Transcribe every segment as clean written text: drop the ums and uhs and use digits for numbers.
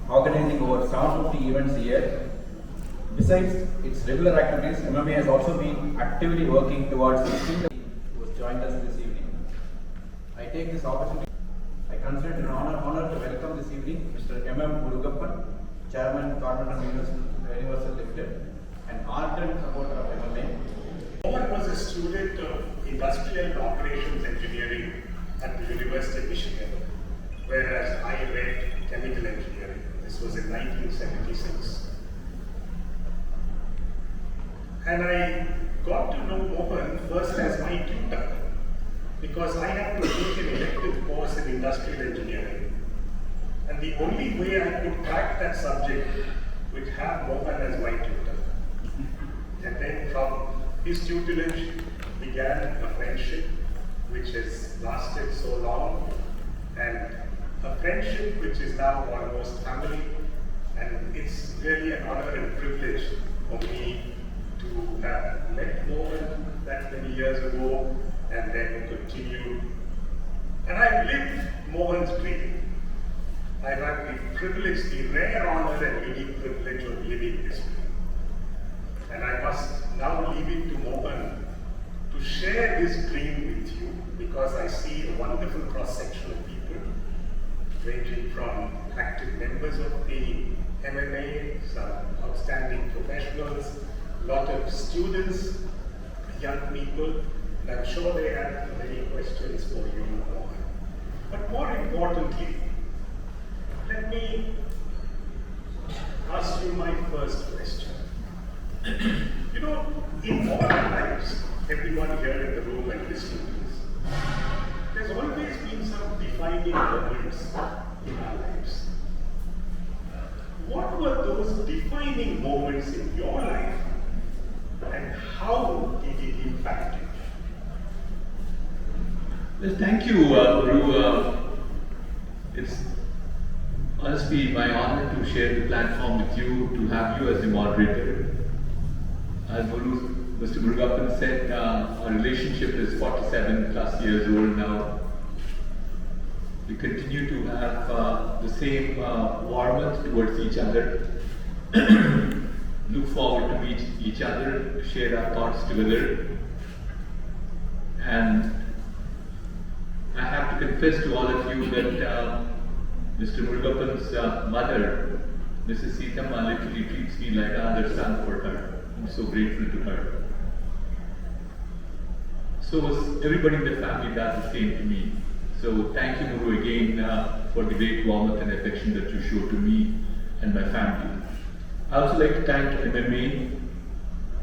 organizing over 750 events a year. Besides its regular activities, MMA has also been actively working towards lifting the who has joined us this evening. I take this opportunity. I consider it an honor to welcome this evening Mr. M. Murugappan, Chairman, Carpenter Universal Limited, an ardent supporter of MMA. Mohan was a student of Industrial Operations Engineering at the University of Michigan, whereas I read Chemical Engineering. This was in 1976. And I got to know Mohan first as my tutor because I had to take an elective course in Industrial Engineering. And the only way I could crack that subject would have Mohan as my tutor. And then from his tutelage began a friendship which has lasted so long, and a friendship which is now almost family. And it's really an honor and privilege for me to have met Mohan that many years ago and then continue. And I've lived Mohan's dream. I've had the privilege, the rare honor and unique privilege of living this dream. And I must now leave it to Mohan to share this dream with you, because I see a wonderful cross-section of people, ranging from active members of the MMA, some outstanding professionals, a lot of students, young people, and I'm sure they have many questions for you, Mohan. But more importantly, let me ask you my first question. You know, in all our lives, everyone here in the room and listening to this, there's always been some defining moments in our lives. What were those defining moments in your life, and how did it impact you? Well, thank you, Guru. It's honestly my honor to share the platform with you, to have you as the moderator. As Mr. Murugappan said, our relationship is 47 plus years old now. We continue to have the same warmth towards each other. Look forward to meet each other, share our thoughts together. And I have to confess to all of you that Mr. Murugappan's mother, Mrs. Seethamma, literally treats me like another son for her. I'm so grateful to her. So everybody in the family does the same to me. So thank you, Muru, again for the great warmth and affection that you show to me and my family. I also like to thank MMA,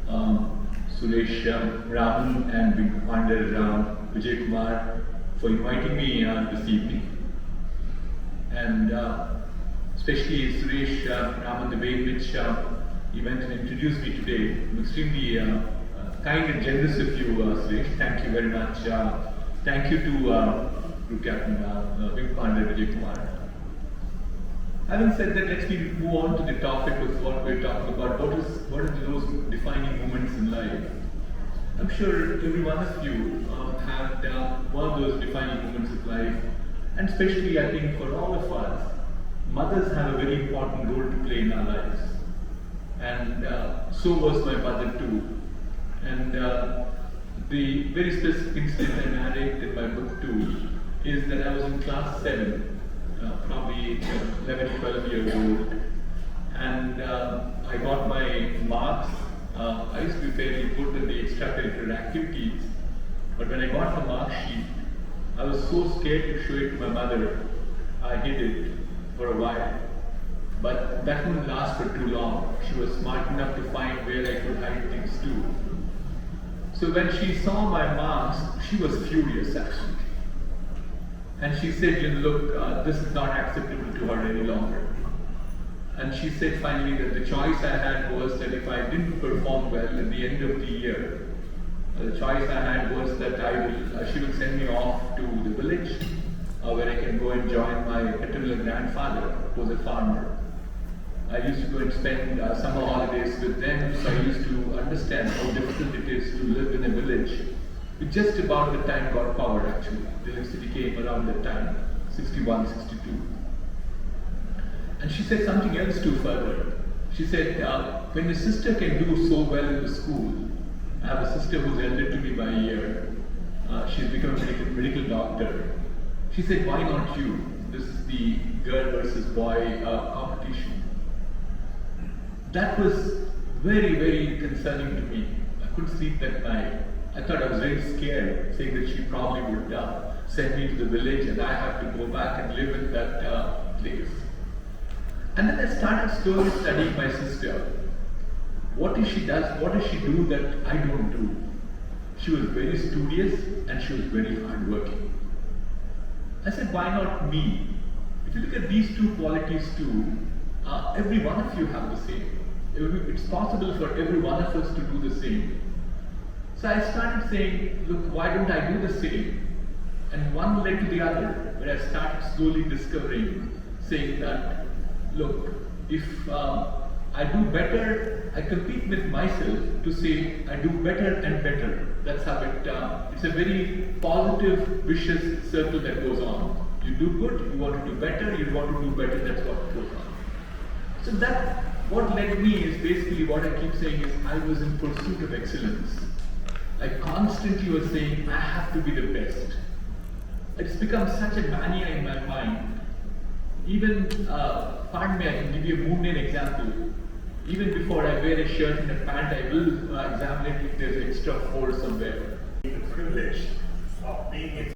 Suresh Raman and Vipander Vijay Kumar for inviting me this evening. And especially Suresh Raman, the way in which he went and introduced me today. I'm extremely kind and generous of you, Suresh. Thank you very much. Thank you to Group Captain Vipander Vijay Kumar. Having said that, let's move on to the topic of what we're talking about. What are those defining moments in life? I'm sure every one of you had one of those defining moments of life, and especially I think for all of us, mothers have a very important role to play in our lives. And so was my mother too. And the very specific incident I narrate in my book too is that I was in class 7. Probably 11, 12 years old, and I got my marks. I used to be fairly good in the extracurricular activities, but when I got the mark sheet, I was so scared to show it to my mother. I hid it for a while, but that wouldn't last for too long. She was smart enough to find where I could hide things too. So when she saw my marks, she was furious actually. And she said, look, this is not acceptable to her any longer. And she said finally that the choice I had was that if I didn't perform well at the end of the year, the choice I had was that she will send me off to the village where I can go and join my paternal grandfather, who was a farmer. I used to go and spend summer holidays with them, so I used to understand how difficult it is to live in a village. Just about the time got power actually. The electricity came around that time, 61, 62. And she said something else too further. She said, when your sister can do so well in the school, I have a sister who's elder to me by a year. She's become a medical doctor. She said, why not you? This is the girl versus boy competition. That was very, very concerning to me. I couldn't sleep that night. I thought I was very scared, saying that she probably would send me to the village and I have to go back and live in that place. And then I started slowly studying my sister. What does she do that I don't do? She was very studious and she was very hardworking. I said, why not me? If you look at these two qualities too, every one of you have the same. It's possible for every one of us to do the same. So I started saying, look, why don't I do the same? And one led to the other, where I started slowly discovering, saying that, look, if I do better, I compete with myself to say I do better and better. That's how it's a very positive, vicious circle that goes on. You do good, you want to do better, you want to do better, that's what goes on. So that, what led me is basically what I keep saying is I was in pursuit of excellence. I constantly was saying I have to be the best. It's become such a mania in my mind. Even, pardon me, I can give you a mundane example. Even before I wear a shirt and a pant, I will examine it if there's extra fold somewhere. The privilege of being in